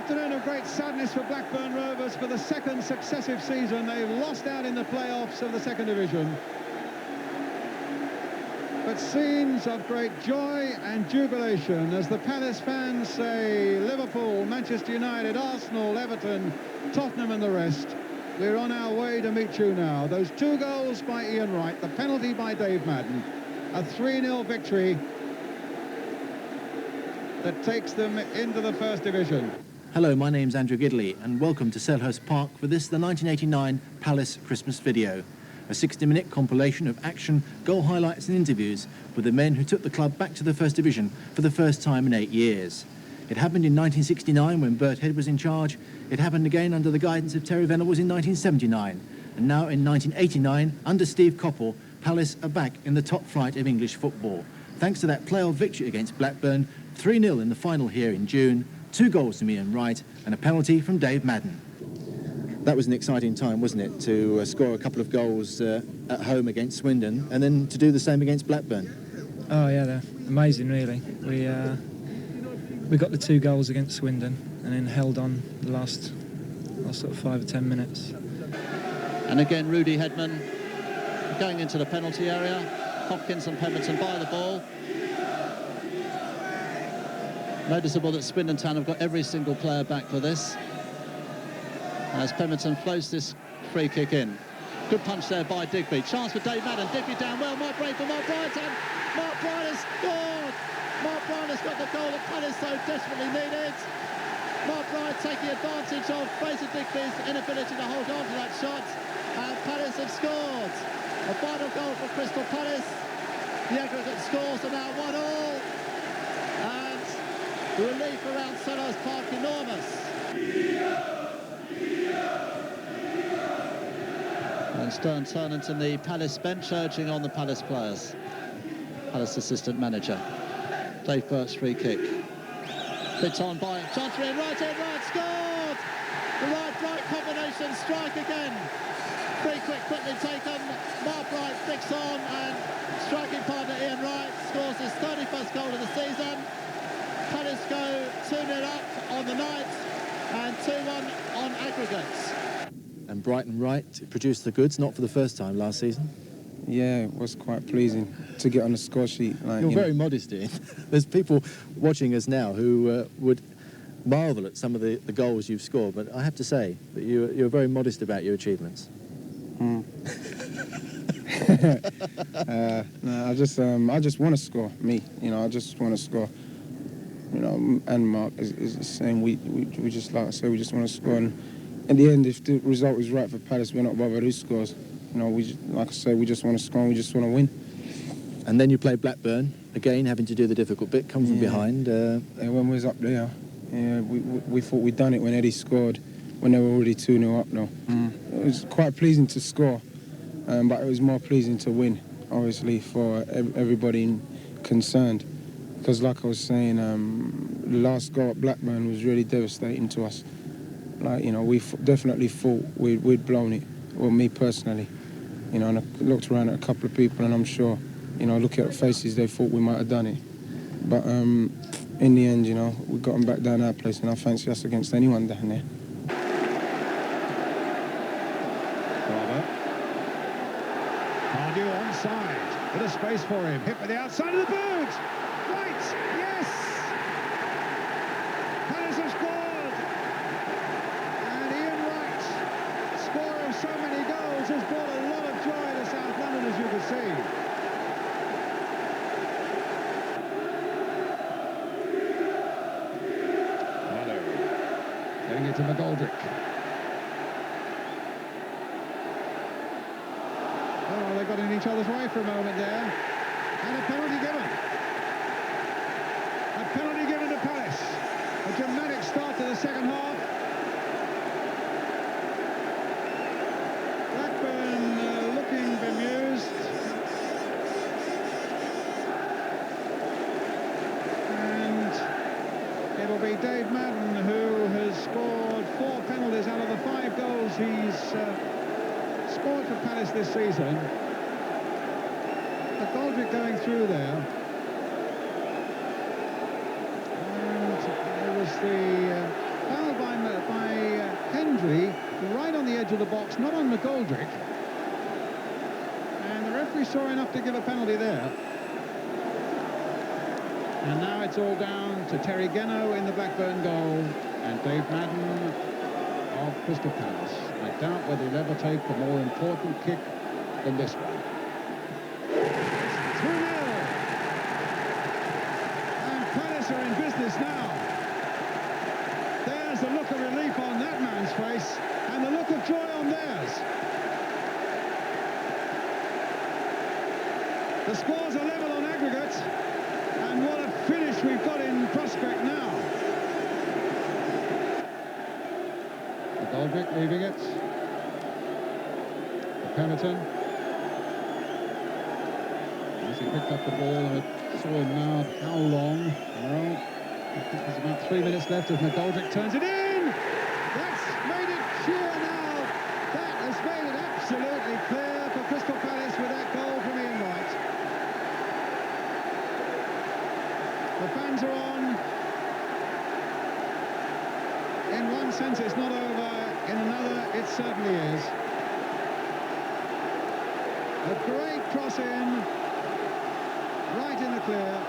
afternoon of great sadness for Blackburn Rovers. For the second successive season, they've lost out in the playoffs of the second division. But scenes of great joy and jubilation as the Palace fans say Liverpool, Manchester United, Arsenal, Everton, Tottenham and the rest. We're on our way to meet you now. Those 2 goals by Ian Wright, the penalty by Dave Madden, a 3-0 victory that takes them into the first division. Hello, my name's Andrew Gidley and welcome to Selhurst Park for this, the 1989 Palace Christmas video. A 60-minute compilation of action, goal highlights and interviews with the men who took the club back to the first division for the first time in 8 years. It happened in 1969 when Bert Head was in charge. It happened again under the guidance of Terry Venables in 1979. And now in 1989, under Steve Coppell, Palace are back in the top flight of English football. Thanks to that playoff victory against Blackburn, 3-0 in the final here in June, 2 goals from Ian Wright and a penalty from Dave Madden. That was an exciting time, wasn't it, to score a couple of goals at home against Swindon and then to do the same against Blackburn? Oh yeah, they're amazing really. We got the 2 goals against Swindon and then held on the last sort of 5 or 10 minutes. And again Rudy Hedman going into the penalty area. Hopkins and Pemberton by the ball. Noticeable that Swindon Town have got every single player back for this, as Pemberton floats this free kick in. Good punch there by Digby. Chance for Dave Madden. Digby down well. Mark Bryant for Mark Bryant. And Mark Bryant has scored. Mark Bryant has got the goal that Palace so desperately needed. Mark Bryant taking advantage of Fraser Digby's inability to hold on to that shot. And Palace have scored. A final goal for Crystal Palace. The aggregate scores are now 1-1. And the relief around Selhurst Park enormous. And Stern Turnington, the Palace bench, urging on the Palace players. Palace assistant manager. Dave Burt's free kick. Hit on by Chantry in right, scored! The right combination, strike again. Free kick quickly taken. Mark Wright flicks on and striking partner Ian Wright scores his 31st goal of the season. Palace go 2-0 up on the night and 2-1 on aggregates. And Brighton Wright produced the goods, not for the first time last season. Yeah, it was quite pleasing to get on the score sheet. You're very modest, Ian. There's people watching us now who would marvel at some of the goals you've scored, but I have to say that you're very modest about your achievements. No, I just want to score. I just want to score. And Mark is the same. We just, like I say, we just want to score. And in the end, if the result is right for Palace, we're not bothered who scores. Like I say, we just want to score and we just want to win. And then you play Blackburn, again having to do the difficult bit, come from behind. When we was up there, we thought we'd done it when Eddie scored, when they were already 2-0 up now. It was quite pleasing to score, but it was more pleasing to win, obviously, for everybody concerned. Because like I was saying, the last goal at Blackburn was really devastating to us. We definitely thought we'd blown it, well, me personally. And I looked around at a couple of people and I'm sure, looking at the faces, they thought we might have done it. But in the end, we got them back down our place and I fancy us against anyone down there. Cardew onside, bit of space for him, hit with the outside of the boot! Right, yes! Palace have scored! And Ian Wright, scorer of so many goals, has brought a lot of joy to South London, as you can see. Manu, getting it to McGoldrick. Oh, they got in each other's way for a moment there. And a penalty given. A penalty given to Palace. A dramatic start to the second half. Blackburn looking bemused. And it'll be Dave Madden who has scored 4 penalties out of the 5 goals he's scored for Palace this season. McGoldrick going through there. And it was the foul by edge of the box, not on McGoldrick. And the referee saw enough to give a penalty there. And now it's all down to Terry Geno in the Blackburn goal and Dave Madden of Crystal Palace. I doubt whether he'll ever take a more important kick than this one. 2-0. And Palace are in business now. There's the look of relief on that man's face and the look of joy on theirs. The scores are level on aggregate, and what a finish we've got in prospect now. McGoldrick leaving it. For Pemberton. As he picked up the ball, and I saw him now. How long? Well, I think there's about 3 minutes left as McGoldrick turns it in. That's made it sure now. That has made it absolutely clear for Crystal Palace with that goal from Ian Wright. The fans are on. In one sense it's not over, in another it certainly is. A great cross in, right in the clear,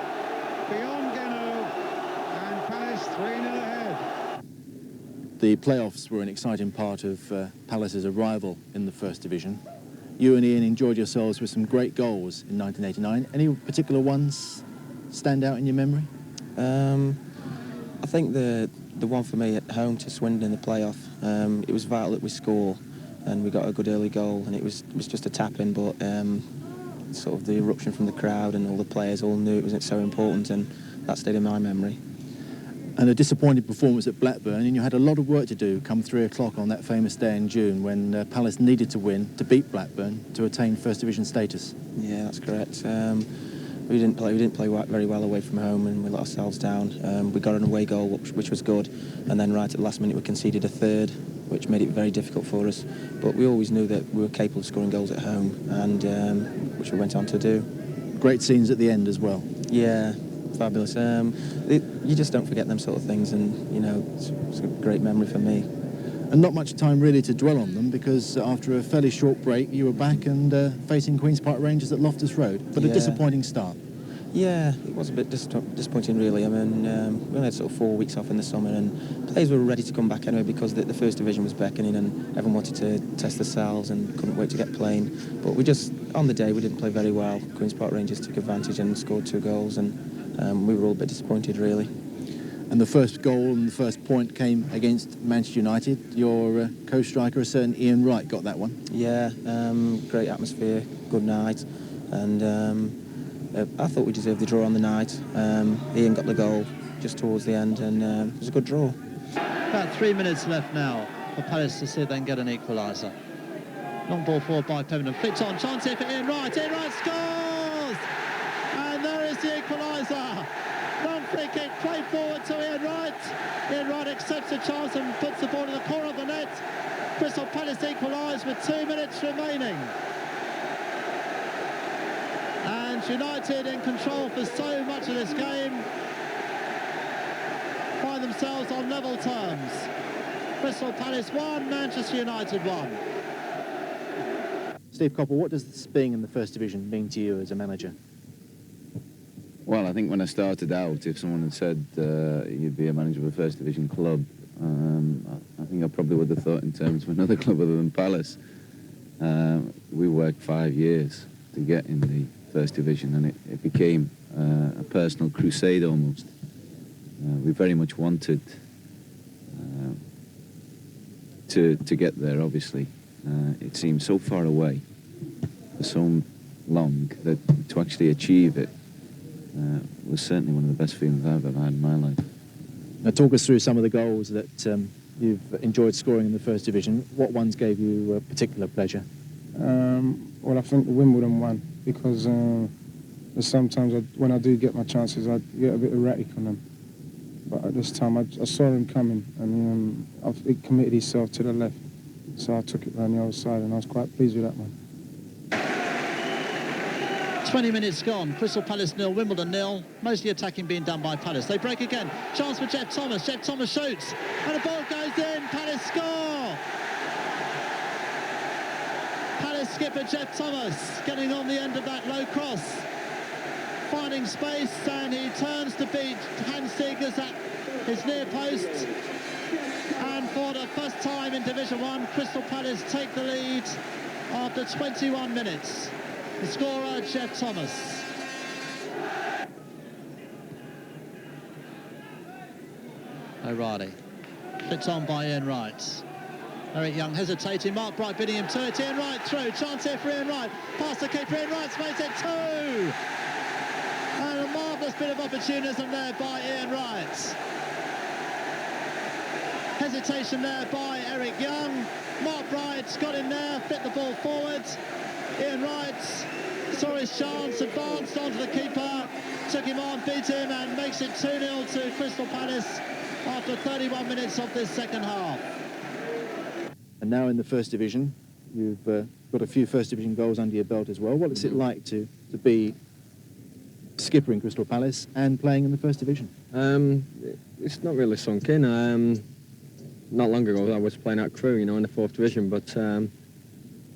beyond Geno, and Palace 3-0 ahead. The playoffs were an exciting part of Palace's arrival in the First Division. You and Ian enjoyed yourselves with some great goals in 1989. Any particular ones stand out in your memory? I think the one for me at home to Swindon in the playoff, it was vital that we score, and we got a good early goal, and it was just a tap-in, but sort of the eruption from the crowd and all the players all knew it was so important, and that stayed in my memory. And a disappointing performance at Blackburn, and you had a lot of work to do come 3 o'clock on that famous day in June when Palace needed to win to beat Blackburn to attain First Division status. Yeah, that's correct. We didn't play very well away from home, and we let ourselves down. We got an away goal, which was good, and then right at the last minute we conceded a third, which made it very difficult for us. But we always knew that we were capable of scoring goals at home, and which we went on to do. Great scenes at the end as well. Yeah, fabulous. You just don't forget them sort of things, and you know, it's a great memory for me. And not much time really to dwell on them, because after a fairly short break you were back and facing Queen's Park Rangers at Loftus Road, but a disappointing start. Yeah, it was a bit disappointing really. I mean, we only had sort of 4 weeks off in the summer, and players were ready to come back anyway because the First Division was beckoning, and everyone wanted to test themselves and couldn't wait to get playing. But we just, on the day, we didn't play very well. Queen's Park Rangers took advantage and scored 2 goals, and we were all a bit disappointed really. And the first goal and the first point came against Manchester United. Your co-striker, a certain Ian Wright, got that one. Yeah, great atmosphere, good night, and I thought we deserved the draw on the night. Ian got the goal just towards the end, and it was a good draw. About 3 minutes left now for Palace to see if they can get an equaliser. Long ball forward by Pemberton. Flicks on, chance here for Ian Wright. Ian Wright scores! And there is the equaliser. Long free kick played forward to Ian Wright. Ian Wright accepts the chance and puts the ball in the corner of the net. Crystal Palace equalise with 2 minutes remaining. And United in control for so much of this game find themselves on level terms. Crystal Palace 1, Manchester United 1. Steve Coppell, what does this being in the First Division mean to you as a manager? Well, I think when I started out, if someone had said you'd be a manager of a First Division club, I think I probably would have thought in terms of another club other than Palace. We worked 5 years to get in the First Division, and it became a personal crusade almost. We very much wanted to get there, obviously. It seemed so far away for so long that to actually achieve it was certainly one of the best feelings I've ever had in my life. Now talk us through some of the goals that you've enjoyed scoring in the First Division. What ones gave you particular pleasure? Well, I think the Wimbledon one, because sometimes when I do get my chances, I get a bit erratic on them. But at this time, I saw him coming, and he committed himself to the left. So I took it round the other side, and I was quite pleased with that one. 20 minutes gone. Crystal Palace 0, Wimbledon 0. Mostly attacking being done by Palace. They break again. Chance for Jeff Thomas. Jeff Thomas shoots. And the ball goes in. Palace score. Palace skipper Jeff Thomas getting on the end of that low cross, finding space, and he turns to beat Hans Segers at his near post. And for the first time in Division 1, Crystal Palace take the lead after 21 minutes. The scorer, Jeff Thomas. O'Reilly. Flicked on by Ian Wright. Eric Young hesitating, Mark Bright bidding him to it. Ian Wright through, chance here for Ian Wright. Past the keeper, Ian Wright's made it 2! And a marvellous bit of opportunism there by Ian Wright. Hesitation there by Eric Young. Mark Bright got in there, flipped the ball forward. Ian Wright saw his chance, advanced onto the keeper, took him on, beat him, and makes it 2-0 to Crystal Palace after 31 minutes of this second half. And now in the First Division, you've got a few First Division goals under your belt as well. What is it like to be skipper in Crystal Palace and playing in the First Division? It's not really sunk in. Not long ago I was playing at Crewe, in the 4th Division, but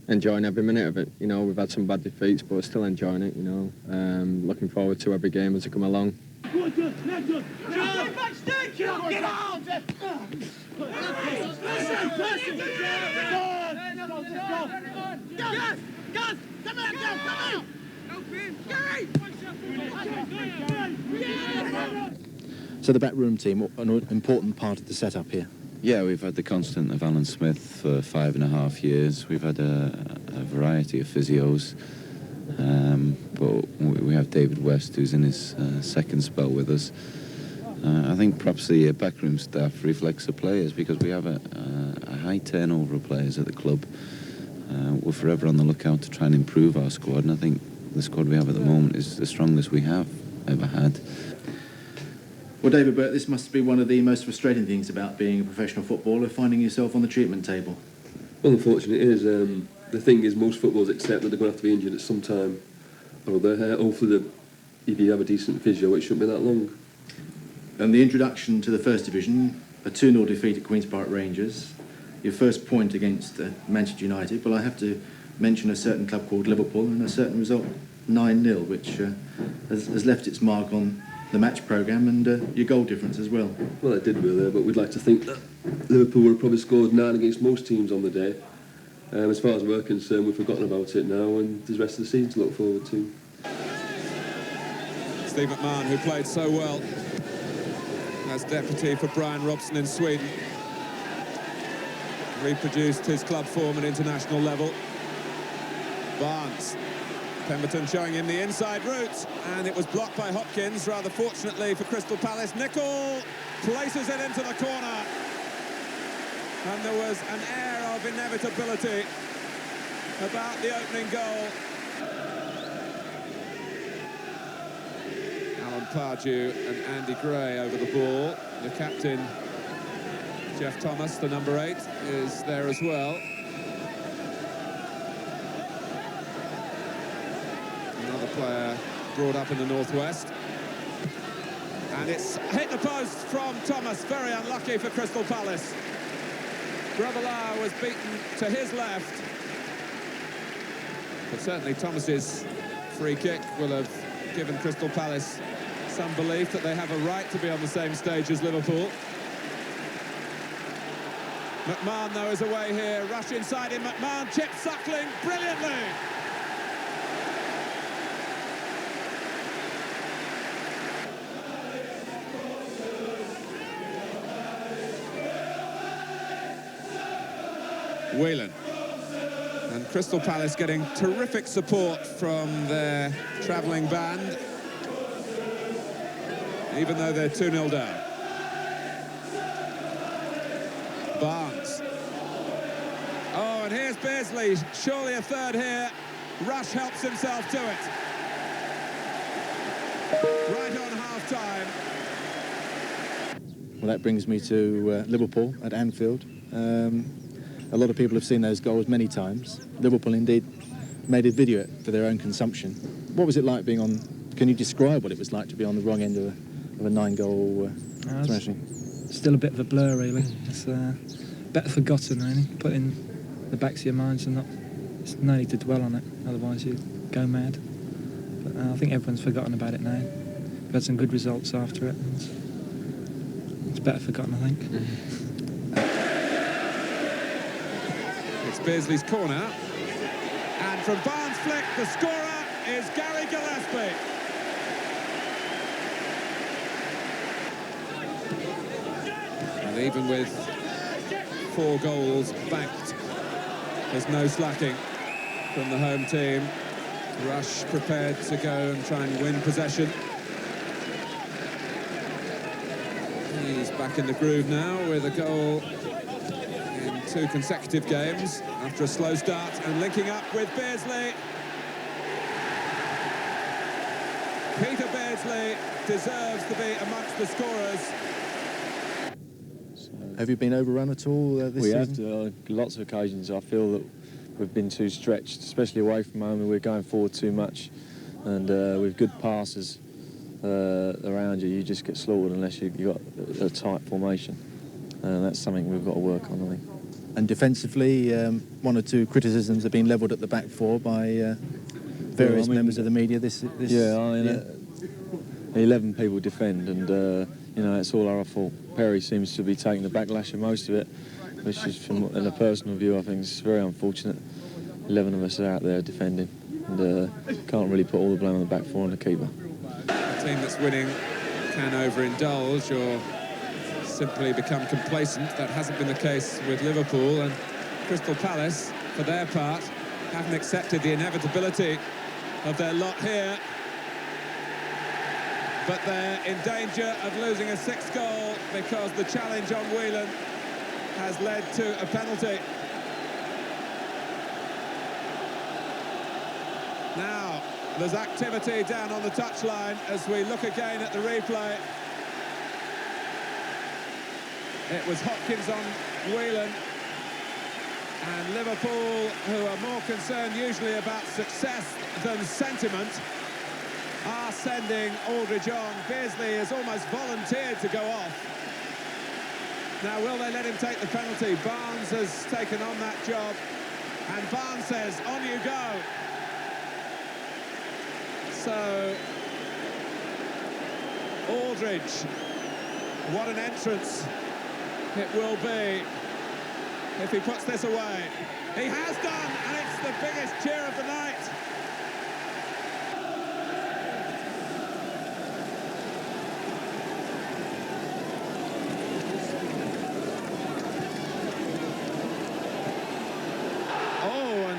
enjoying every minute of it. We've had some bad defeats, but still enjoying it, looking forward to every game as they come along. So the backroom team, an important part of the setup here. Yeah, we've had the constant of Alan Smith for 5.5 years. We've had a variety of physios, but we have David West, who's in his second spell with us. I think perhaps the backroom staff reflects the players, because we have a high turnover of players at the club. We're forever on the lookout to try and improve our squad, and I think the squad we have at the moment is the strongest we have ever had. Well, David Burt, this must be one of the most frustrating things about being a professional footballer, finding yourself on the treatment table. Well, unfortunately it is. The thing is, most footballers accept that they're going to have to be injured at some time or other. Hopefully, if you have a decent physio, it shouldn't be that long. And the introduction to the First Division, a 2-0 defeat at Queen's Park Rangers, your first point against Manchester United. Well, I have to mention a certain club called Liverpool and a certain result, 9-0, which has left its mark on the match programme and your goal difference as well. Well, it did really, but we'd like to think that Liverpool would have probably scored 9 against most teams on the day. As far as we're concerned, we've forgotten about it now, and there's the rest of the season to look forward to. Steve McMahon, who played so well as deputy for Brian Robson in Sweden, reproduced his club form at international level. Barnes. Pemberton showing him the inside route, and it was blocked by Hopkins, rather fortunately for Crystal Palace. Nicol places it into the corner, and there was an air of inevitability about the opening goal. Alan Pardew and Andy Gray over the ball. The captain, Jeff Thomas, the number 8, is there as well. Player brought up in the northwest, and it's hit the post from Thomas. Very unlucky for Crystal Palace. Grobbelaar was beaten to his left, but certainly Thomas's free kick will have given Crystal Palace some belief that they have a right to be on the same stage as Liverpool. McMahon though is away here. Rush inside him. McMahon chips Suckling brilliantly. Whelan. And Crystal Palace getting terrific support from their travelling band, even though they're 2-0 down. Barnes. Oh, and here's Beardsley, surely a third here. Rush helps himself to it. Right on half-time. Well, that brings me to Liverpool at Anfield. A lot of people have seen those goals many times. Liverpool indeed made a video for their own consumption. What was it like being on... Can you describe what it was like to be on the wrong end of a 9-goal smashing? Still a bit of a blur, really. It's better forgotten, really. Put in the backs of your minds and It's no need to dwell on it, otherwise you go mad. But I think everyone's forgotten about it now. We've had some good results after it. And it's better forgotten, I think. It's Beardsley's corner. And from Barnes' flick, the scorer is Gary Gillespie. And even with 4 goals banked, there's no slacking from the home team. Rush prepared to go and try and win possession. He's back in the groove now with a goal in 2 consecutive games after a slow start, and linking up with Beardsley. Peter Beardsley deserves to be amongst the scorers. Have you been overrun at all this season? We have, lots of occasions. I feel that we've been too stretched, especially away from home, and we're going forward too much. And with good passes around you, you just get slaughtered unless you've got a tight formation. And that's something we've got to work on, I think. And defensively, 1 or 2 criticisms have been levelled at the back 4 by various members of the media this yeah, I mean, year. 11 people defend, and you know, it's all our fault. Perry seems to be taking the backlash of most of it, which is, from in a personal view, I think it's very unfortunate. 11 of us are out there defending, and can't really put all the blame on the back 4 on the keeper. A team that's winning can overindulge or simply become complacent. That hasn't been the case with Liverpool, and Crystal Palace, for their part, haven't accepted the inevitability of their lot here. But they're in danger of losing a 6th goal because the challenge on Whelan has led to a penalty. Now, there's activity down on the touchline as we look again at the replay. It was Hopkins on Whelan, and Liverpool, who are more concerned usually about success than sentiment, are sending Aldridge on. Beardsley has almost volunteered to go off. Now, will they let him take the penalty? Barnes has taken on that job, and Barnes says, on you go. So, Aldridge, what an entrance it will be if he puts this away. He has done, and it's the biggest cheer of the night.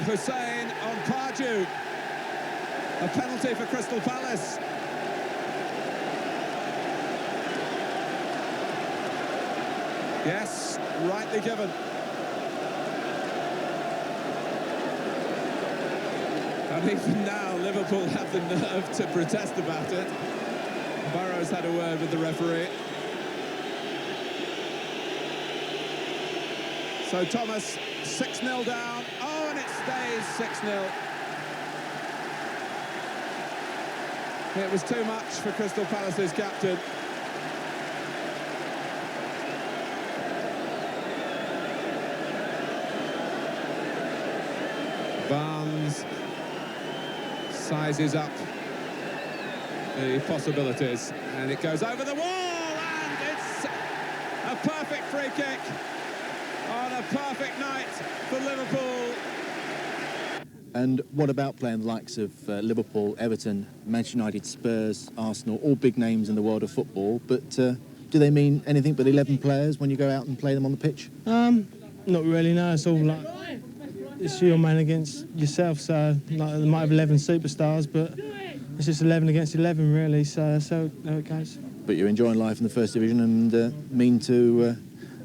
Hussein on Pardew. A penalty for Crystal Palace. Yes, rightly given. And even now, Liverpool have the nerve to protest about it. Burrows had a word with the referee. So Thomas, 6-0 down. Oh, and it stays 6-0. It was too much for Crystal Palace's captain. Barnes sizes up the possibilities, and it goes over the wall, and it's a perfect free kick on a perfect night for Liverpool. And what about playing the likes of Liverpool, Everton, Manchester United, Spurs, Arsenal, all big names in the world of football, but do they mean anything but 11 players when you go out and play them on the pitch? Not really, no. It's all like, it's your man against yourself, so like, they might have 11 superstars, but it's just 11 against 11, really, so that's how it goes. But you're enjoying life in the First Division and mean to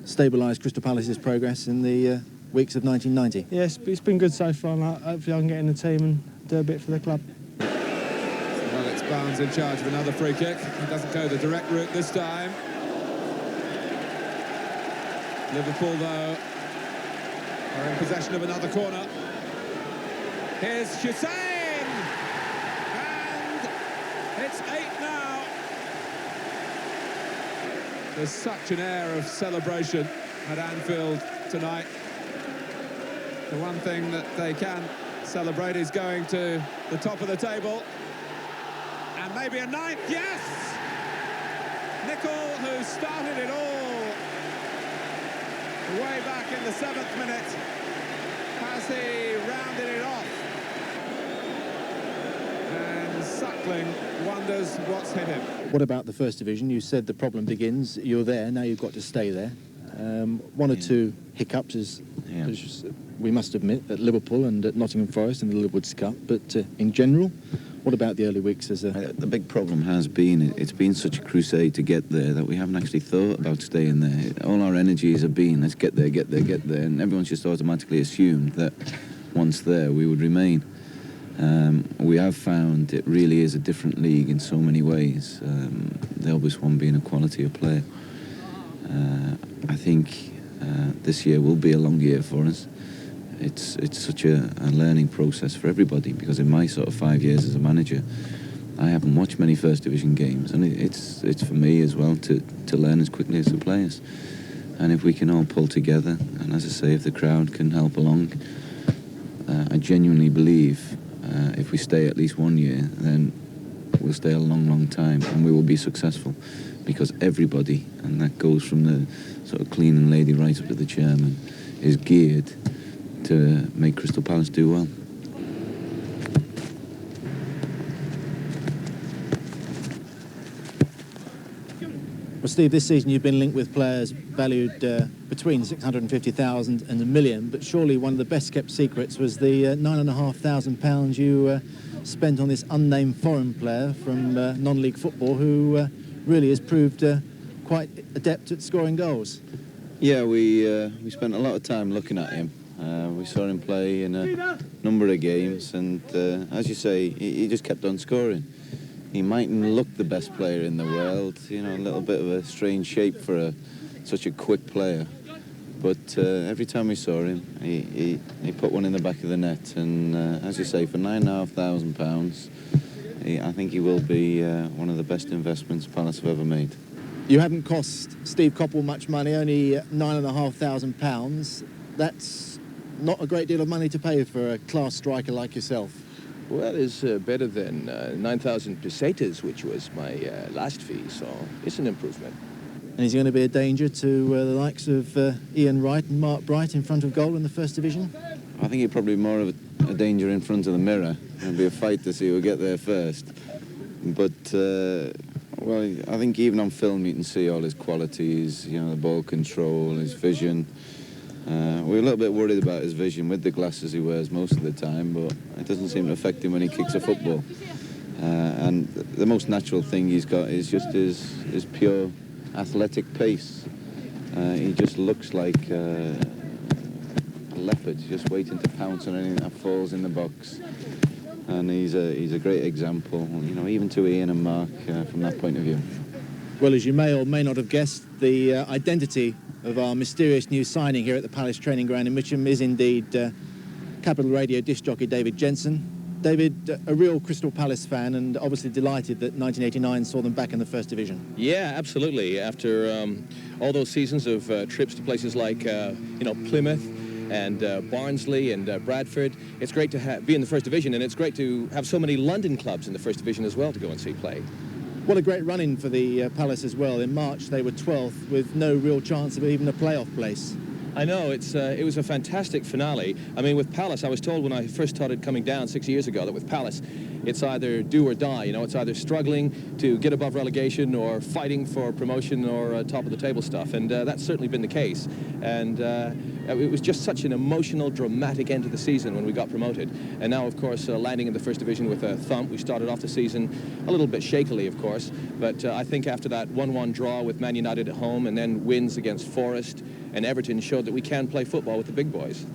stabilise Crystal Palace's progress in the weeks of 1990? Yes, it's been good so far, and hopefully I can get in the team and do a bit for the club. Well, it's Barnes in charge of another free kick. He doesn't go the direct route this time. Liverpool, though, are in possession of another corner. Here's Hussein! And it's 8 now. There's such an air of celebration at Anfield tonight. The one thing that they can Celebrady's going to the top of the table. And maybe a ninth, yes! Nicol, who started it all way back in the 7th minute, has he rounded it off. And Suckling wonders what's hit him. What about the First Division? You said the problem begins. You're there, now you've got to stay there. One or two hiccups, as we must admit, at Liverpool and at Nottingham Forest in the Liverpool Cup. But in general, what about the early weeks? The big problem has been, it's been such a crusade to get there that we haven't actually thought about staying there. All our energies have been, let's get there, get there, get there. And everyone's just automatically assumed that once there, we would remain. We have found it really is a different league in so many ways. The obvious one being a quality of play. I think this year will be a long year for us. It's such a learning process for everybody, because in my sort of 5 years as a manager, I haven't watched many First Division games, and it's for me as well to learn as quickly as the players. And if we can all pull together, and as I say, if the crowd can help along, I genuinely believe if we stay at least 1 year, then we'll stay a long, long time, and we will be successful, because everybody, and that goes from the sort of cleaning lady right up to the chairman, is geared to make Crystal Palace do well. Well, Steve, this season you've been linked with players valued between 650,000 and £1 million, but surely one of the best-kept secrets was the £9,500 you spent on this unnamed foreign player from non-league football who really has proved quite adept at scoring goals. Yeah, we spent a lot of time looking at him. We saw him play in a number of games, and as you say, he just kept on scoring. He mightn't look the best player in the world, you know, a little bit of a strange shape for such a quick player. But every time we saw him, he put one in the back of the net, and as you say, for £9,500, I think he will be one of the best investments Palace have ever made. You haven't cost Steve Coppell much money, only £9,500. That's not a great deal of money to pay for a class striker like yourself. Well, it's better than 9,000 pesetas, which was my last fee, so it's an improvement. And he's going to be a danger to the likes of Ian Wright and Mark Bright in front of goal in the First Division? I think he's probably more of a danger in front of the mirror. It'll be a fight to see who'll get there first. But, well, I think even on film you can see all his qualities, you know, the ball control, his vision. We're a little bit worried about his vision with the glasses he wears most of the time, but it doesn't seem to affect him when he kicks a football. And the most natural thing he's got is just his pure athletic pace. He just looks like a leopard, just waiting to pounce on anything that falls in the box. And he's a great example, you know, even to Ian and Mark from that point of view. Well, as you may or may not have guessed, the identity of our mysterious new signing here at the Palace training ground in Mitcham is indeed Capital Radio disc jockey David Jensen. David, a real Crystal Palace fan, and obviously delighted that 1989 saw them back in the First Division. Yeah, absolutely. After all those seasons of trips to places like, you know, Plymouth and Barnsley and Bradford, it's great to be in the First Division, and it's great to have so many London clubs in the First Division as well to go and see play. What a great run-in for the Palace as well. In March, they were 12th with no real chance of even a playoff place. I know, it was a fantastic finale. I mean, with Palace, I was told when I first started coming down 6 years ago that with Palace, it's either do or die. You know, it's either struggling to get above relegation or fighting for promotion or top of the table stuff. And that's certainly been the case. And it was just such an emotional, dramatic end to the season when we got promoted. And now, of course, landing in the First Division with a thump. We started off the season a little bit shakily, of course. But I think after that 1-1 draw with Man United at home and then wins against Forest and Everton showed that we can play football with the big boys.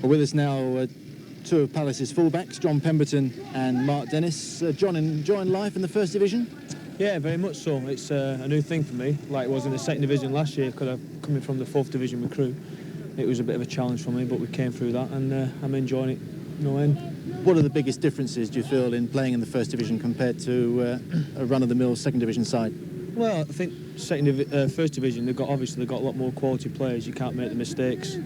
Well, with us now, two of Palace's fullbacks, John Pemberton and Mark Dennis. John, enjoying life in the First Division? Yeah, very much so. It's a new thing for me, like it was in the Second Division last year, because I'm coming from the Fourth Division recruit. It was a bit of a challenge for me, but we came through that, and I'm enjoying it no end. What are the biggest differences, do you feel, in playing in the First Division compared to a run-of-the-mill Second Division side? Well, I think First Division, they've got a lot more quality players. You can't make the mistakes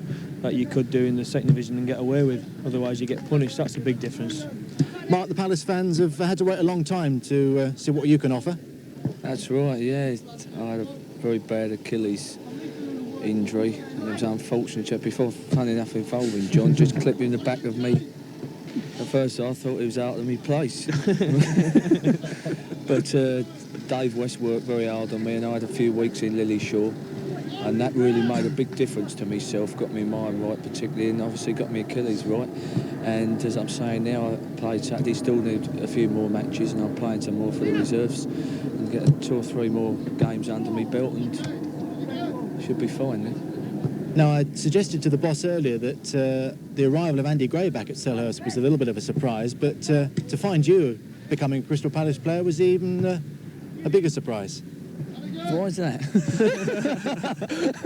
that you could do in the Second Division and get away with. Otherwise, you get punished. That's a big difference. Mark, the Palace fans have had to wait a long time to see what you can offer. That's right, yeah. I had a very bad Achilles injury, and it was unfortunate. Before, funny enough, involving John, just clipped in the back of me. At first, I thought he was out of my place. But Dave West worked very hard on me, and I had a few weeks in Lillyshaw, and that really made a big difference to myself, got me mind right particularly, and obviously got me Achilles right. And as I'm saying now, I played Saturday, still need a few more matches, and I'm playing some more for the reserves and get 2 or 3 more games under my belt, and should be fine then. Now, I suggested to the boss earlier that the arrival of Andy Gray back at Selhurst was a little bit of a surprise, but to find you becoming a Crystal Palace player was even a bigger surprise. Why is that?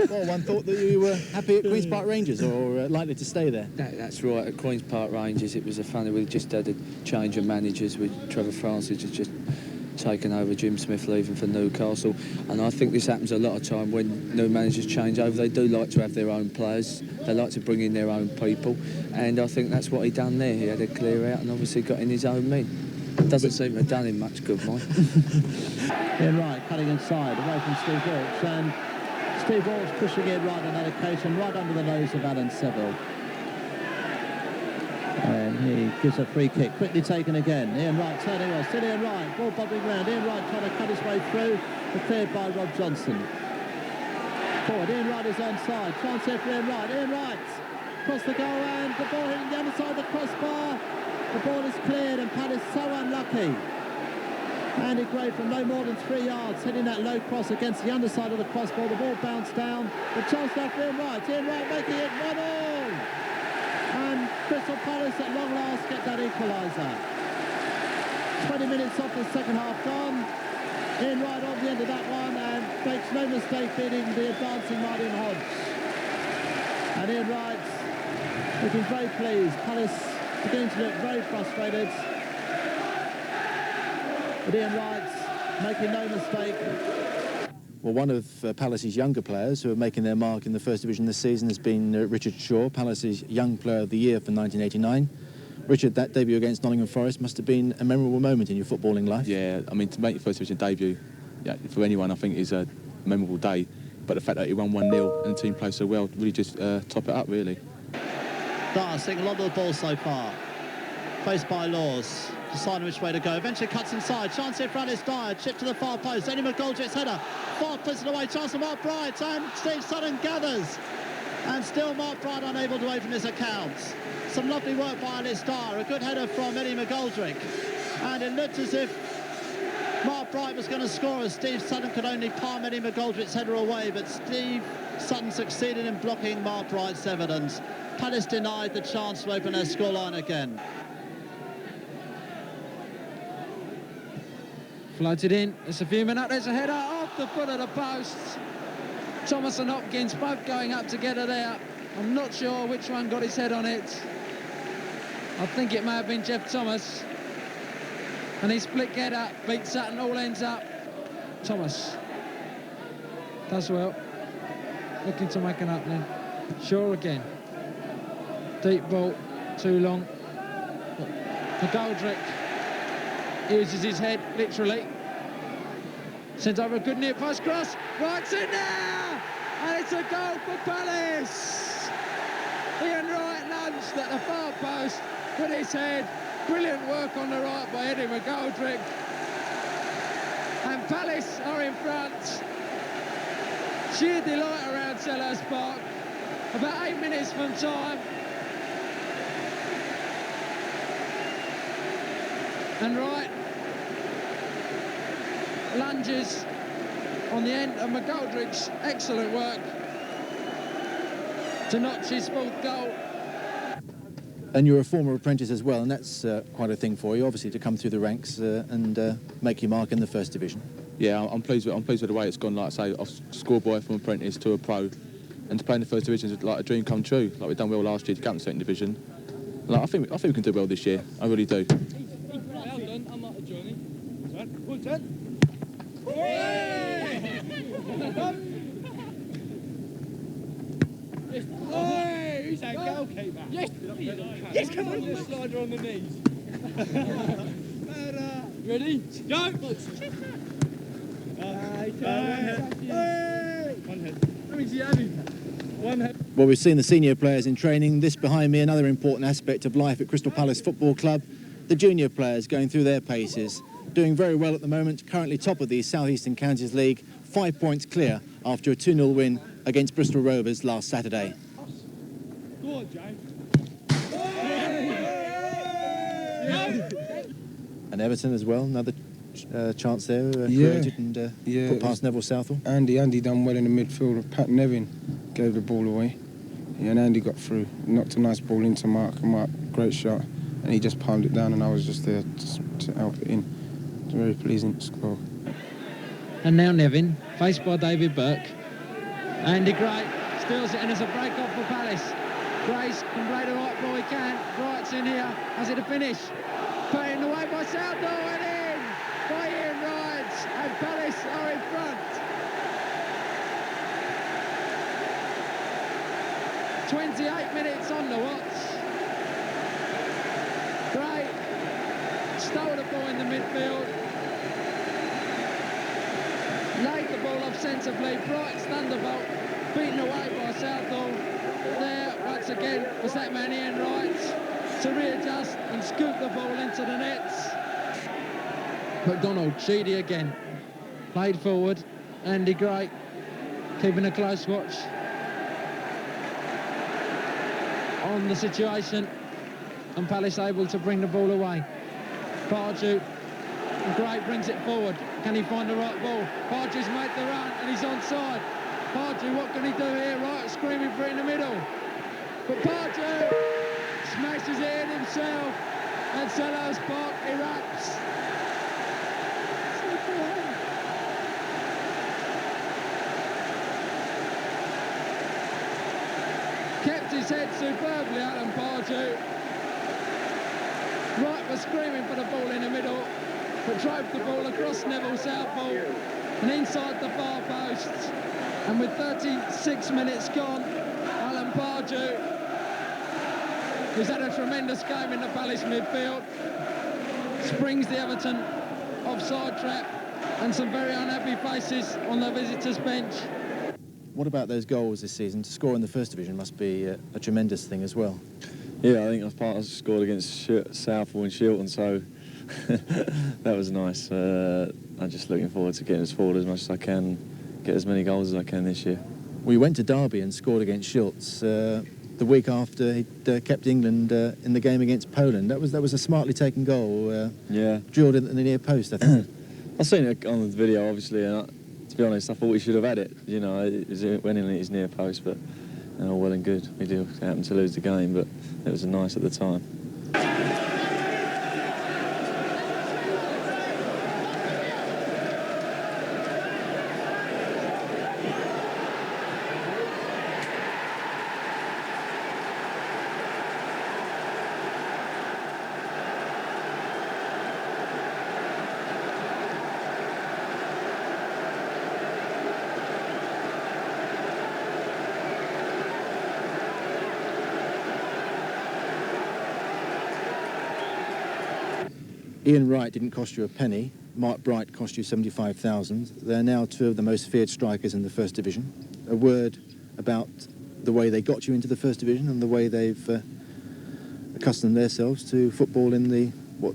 Well, one thought that you were happy at Queen's Park Rangers or likely to stay there. That's right, at Queen's Park Rangers it was a funny, we just had a change of managers with Trevor Francis had just taken over, Jim Smith leaving for Newcastle, and I think this happens a lot of time when new managers change over. They do like to have their own players, they like to bring in their own people, and I think that's what he done there. He had a clear out and obviously got in his own men. Doesn't seem to have done him much good, Mike. Ian Wright cutting inside, away from Steve Walsh, and Steve Walsh pushing in right on that occasion, right under the nose of Alan Seville. And he gives a free kick, quickly taken again. Ian Wright turning on, still Ian Wright, ball bobbing round. Ian Wright trying to cut his way through, but cleared by Rob Johnson. Forward, Ian Wright is onside, chance here for Ian Wright. Ian Wright across the goal, and the ball hitting the other side of the crossbar. The ball is cleared, and Palace so unlucky. Andy Gray from no more than 3 yards, hitting that low cross against the underside of the crossbar. The ball bounced down. The chance now for Ian Wright. Ian Wright making it 1-1. And Crystal Palace at long last get that equaliser. 20 minutes off the second half gone. Ian Wright on the end of that one, and makes no mistake beating the advancing Martin Hodge. And Ian Wright looking very pleased. Palace beginning to look very frustrated. But Ian Wright making no mistake. Well, one of Palace's younger players who are making their mark in the First Division this season has been Richard Shaw, Palace's Young Player of the Year for 1989. Richard, that debut against Nottingham Forest must have been a memorable moment in your footballing life. Yeah, I mean, to make your First Division debut, yeah, for anyone, I think is a memorable day. But the fact that he won 1-0 and the team played so well really just top it up, really. Dyer seeing a lot of the ball so far. Faced by Laws, deciding which way to go. Eventually cuts inside. Chance in front is Dyer. Chip to the far post. Eddie McGoldrick's header. Far puts it away. Chance for Mark Bright. And Steve Sutton gathers. And still Mark Bright unable to open his account. Some lovely work by Alice Dyer. A good header from Eddie McGoldrick. And it looked as if Mark Bright was going to score as Steve Sutton could only palm Eddie McGoldrick's header away. But Steve Sutton succeeded in blocking Mark Bright's evidence. Palace denied the chance to open their scoreline again. Floated in, it's a few minutes, there's a header off the foot of the post. Thomas and Hopkins both going up together there. I'm not sure which one got his head on it. I think it may have been Jeff Thomas. And he split header, beat Sutton, all ends up. Thomas does well. Looking to make an opening. Shaw again. Deep ball, too long. McGoldrick uses his head, literally. Sends over a good near post cross. Wright's in there! And it's a goal for Palace! Ian Wright lunged at the far post with his head. Brilliant work on the right by Eddie McGoldrick. And Palace are in front. Sheer delight around Selhurst Park. About 8 minutes from time. And Wright lunges on the end of McGoldrick's excellent work to notch his fourth goal. And you're a former apprentice as well, and that's quite a thing for you, obviously, to come through the ranks and make your mark in the First Division. Yeah, I'm pleased with the way it's gone. Like I say, I've schoolboy from apprentice to a pro, and to play in the First Division is like a dream come true. Like we've done well last year to get in the Second Division. Like I think we can do well this year. I really do. Well done. I'm not a journey. Well done. Hey, who's that goalkeeper? Yes, yes, come on. Slider on the knees. Ready? Go! One head. Let me see one head. Well, we've seen the senior players in training. This behind me, another important aspect of life at Crystal Palace Football Club. The junior players going through their paces. Doing very well at the moment, currently top of the South Eastern Counties League, 5 points clear after a 2-0 win against Bristol Rovers last Saturday. Go on, James. And Everton as well, another chance there created and put past Neville Southall. Andy done well in the midfield. Pat Nevin gave the ball away. Yeah, and Andy got through, knocked a nice ball into Mark. Mark, great shot, and he just palmed it down, and I was just there to help it in. It's very pleasing score. And now Nevin, faced by David Burke. Andy Gray steals it, and it's a break off for Palace. Grace can play the right ball he can. Wright's in here. Has it a finish? Put it away by Southall and in by Ian Wright. And Palace are in front. 28 minutes on the watch. Gray stole the ball in the midfield. Laid the ball off sensibly. Bright's thunderbolt beaten away by Southall. There, once again, was that man Ian Wright to readjust and scoop the ball into the nets. McDonald, Sheedy again. Played forward. Andy Gray keeping a close watch on the situation. And Palace able to bring the ball away. Pardew. Gray brings it forward. Can he find the right ball? Pardew's made the run and he's onside. Pardew, what can he do here? Right, screaming for it in the middle. But Pardew smashes it in himself and Selhurst Park erupts. Kept his head superbly, Alan Pardew. Wright was screaming for the ball in the middle, but drove the ball across Neville Southall and inside the far post. And with 36 minutes gone, Alan Pardew, who's had a tremendous game in the Palace midfield, springs the Everton offside trap, and some very unhappy faces on the visitors' bench. What about those goals this season? To score in the First Division must be a tremendous thing as well. Yeah, I think I scored against Southall and Shilton, so that was nice. I'm just looking forward to getting us forward as much as I can, get as many goals as I can this year. We went to Derby and scored against Shilts the week after he'd kept England in the game against Poland. That was a smartly taken goal. Drilled in the near post, I think. I've seen it on the video, obviously, and to be honest, I thought we should have had it. You know, it went in at his near post, but all well and good. We do happen to lose the game, but it was nice at the time. Ian Wright didn't cost you a penny. Mark Bright cost you 75,000. They're now two of the most feared strikers in the First Division. A word about the way they got you into the First Division and the way they've accustomed themselves to football in what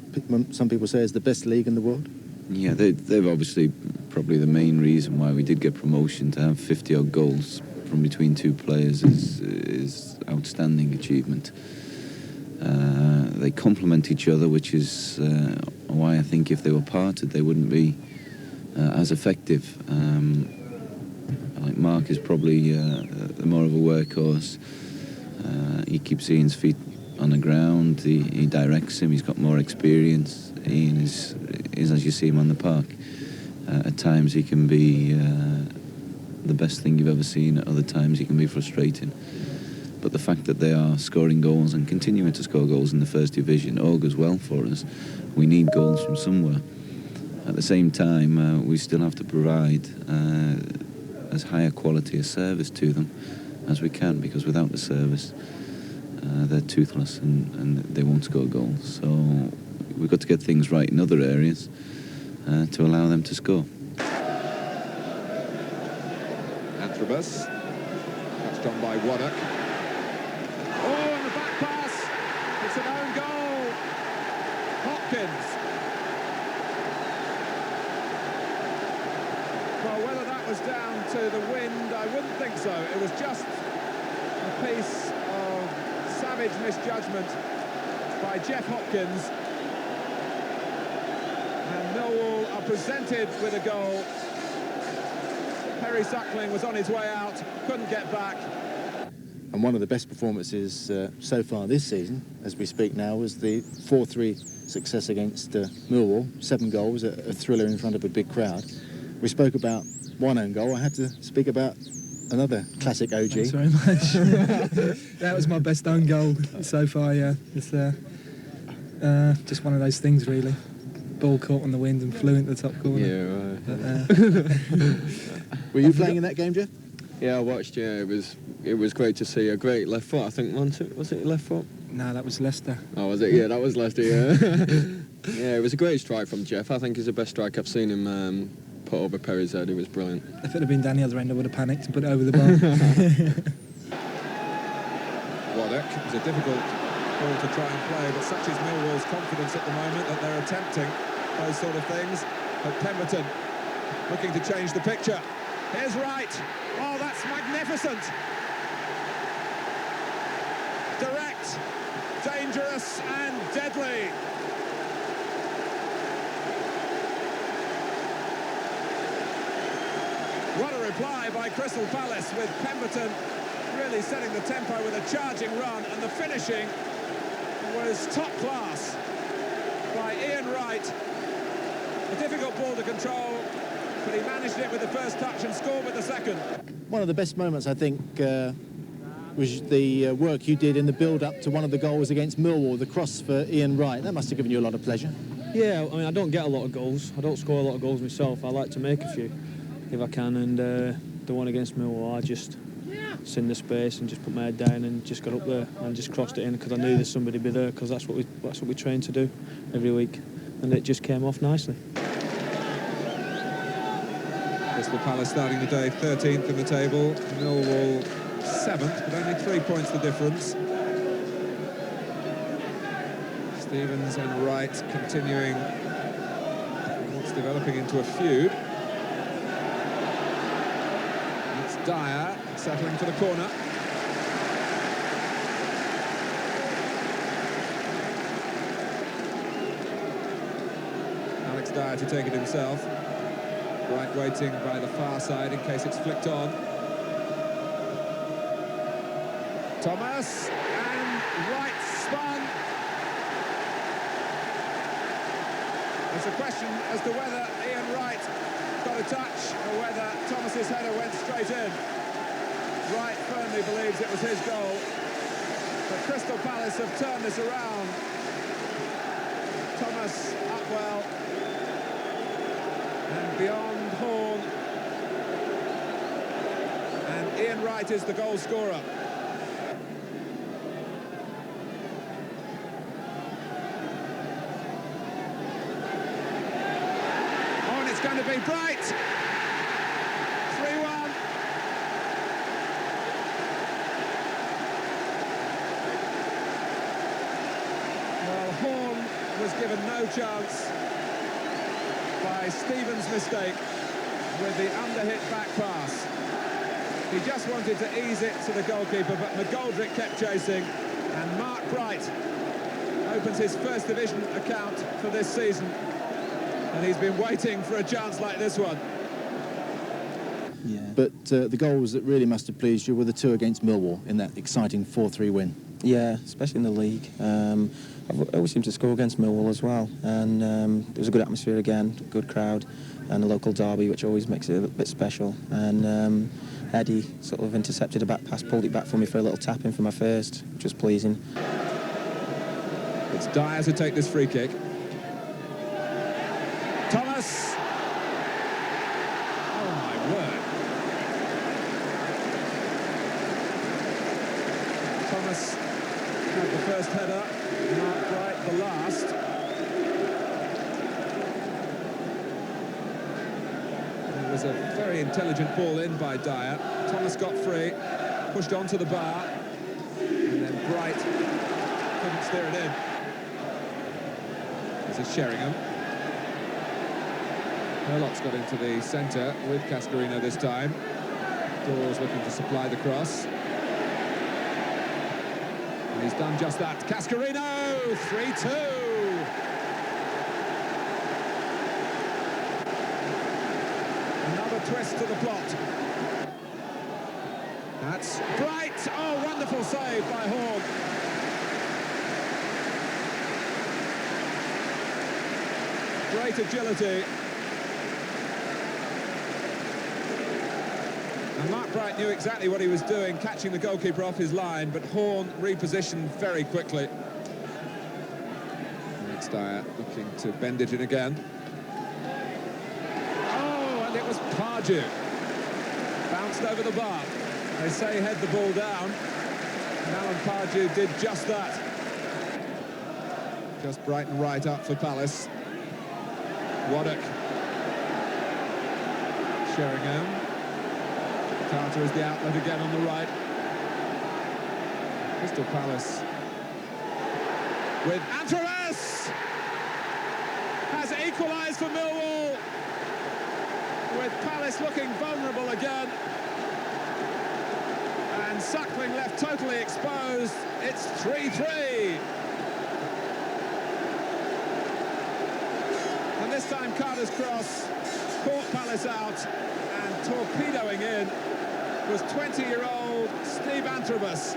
some people say is the best league in the world. Yeah, they've obviously probably the main reason why we did get promotion. To have 50-odd goals from between two players is outstanding achievement. They complement each other, which is why I think if they were parted, they wouldn't be as effective. Like Mark is probably more of a workhorse. He keeps Ian's feet on the ground. He directs him. He's got more experience. Ian is as you see him on the park. At times he can be the best thing you've ever seen. At other times he can be frustrating. But the fact that they are scoring goals and continuing to score goals in the First Division augurs well for us. We need goals from somewhere. At the same time, we still have to provide as high a quality a service to them as we can, because without the service, they're toothless and they won't score goals. So we've got to get things right in other areas to allow them to score. Antrobus, touched on by Waddock. Oh, and the back pass. It's an own goal. Hopkins. Well, whether that was down to the wind, I wouldn't think so. It was just a piece of savage misjudgment by Jeff Hopkins. And Millwall are presented with a goal. Perry Suckling was on his way out, couldn't get back. And one of the best performances so far this season, as we speak now, was the 4-3 success against Millwall. 7 goals, a thriller in front of a big crowd. We spoke about one own goal. I had to speak about another classic OG. Thanks very much. That was my best own goal so far, yeah. It's just one of those things, really. Ball caught on the wind and flew into the top corner. Yeah, right. Were you playing in that game, Jeff? Yeah, I watched. Yeah, it was great to see a great left foot. I think was it left foot? No, that was Leicester. Oh, was it? Yeah, that was Leicester. Yeah, yeah. It was a great strike from Jeff. I think it's the best strike I've seen him put over Perry's head. It was brilliant. If it had been down the other end, I would have panicked and put it over the bar. Waddock, it was a difficult ball to try and play, but such is Millwall's confidence at the moment that they're attempting those sort of things. But Pemberton looking to change the picture. Here's Wright. Oh, that's magnificent. Direct, dangerous and deadly. What a reply by Crystal Palace, with Pemberton really setting the tempo with a charging run, and the finishing was top class by Ian Wright. A difficult ball to control, but he managed it with the first touch and scored with the second. One of the best moments, I think, was the work you did in the build-up to one of the goals against Millwall, the cross for Ian Wright. That must have given you a lot of pleasure. Yeah, I mean, I don't get a lot of goals. I don't score a lot of goals myself. I like to make a few if I can, and the one against Millwall, I just seen the space and just put my head down and just got up there and just crossed it in because I knew there's somebody be there, because that's what we train to do every week, and it just came off nicely. Crystal Palace starting the day 13th in the table, Millwall 7th, but only 3 points the difference. Stevens and Wright continuing what's developing into a feud. It's Dyer settling for the corner. Alex Dyer to take it himself. Wright waiting by the far side in case it's flicked on. Thomas, and Wright spun. It's a question as to whether Ian Wright got a touch or whether Thomas's header went straight in. Wright firmly believes it was his goal, but Crystal Palace have turned this around. Thomas up well, and beyond Horn, and Ian Wright is the goal scorer. Oh, and it's going to be Bright. 3-1. Well, Horn was given no chance by Stevens' mistake with the underhit back pass. He just wanted to ease it to the goalkeeper, but McGoldrick kept chasing, and Mark Bright opens his First Division account for this season, and he's been waiting for a chance like this one. Yeah. But the goals that really must have pleased you were the 2 against Millwall in that exciting 4-3 win. Yeah, especially in the league. I always seem to score against Millwall as well, and there was a good atmosphere again, good crowd, and a local derby, which always makes it a bit special. And Eddie sort of intercepted a back pass, pulled it back for me for a little tap in for my first, which was pleasing. It's Dyer to take this free kick. Thomas! Oh my word. Thomas had the first header, Mark Bright the last. It was a very intelligent ball in by Dyer. Thomas got free, pushed onto the bar, and then Bright couldn't steer it in. This is Sheringham. Hurlock's got into the centre with Cascarino this time. Dawes looking to supply the cross. And he's done just that. Cascarino, 3-2. Another twist to the plot. That's Bright. Oh, wonderful save by Horn. Great agility. And Mark Bright knew exactly what he was doing, catching the goalkeeper off his line, but Horn repositioned very quickly. Next Dyer looking to bend it in again. Oh, and it was Pardew. Bounced over the bar. They say head the ball down. And Alan Pardew did just that. Just Brighton right up for Palace. Waddock. Sheringham. Carter is the outlet again on the right. Crystal Palace with Antwerps has equalised for Millwall, with Palace looking vulnerable again, and Suckling left totally exposed. It's 3-3. And this time Carter's cross caught Palace out, and torpedoing in was 20-year-old Steve Antwerps.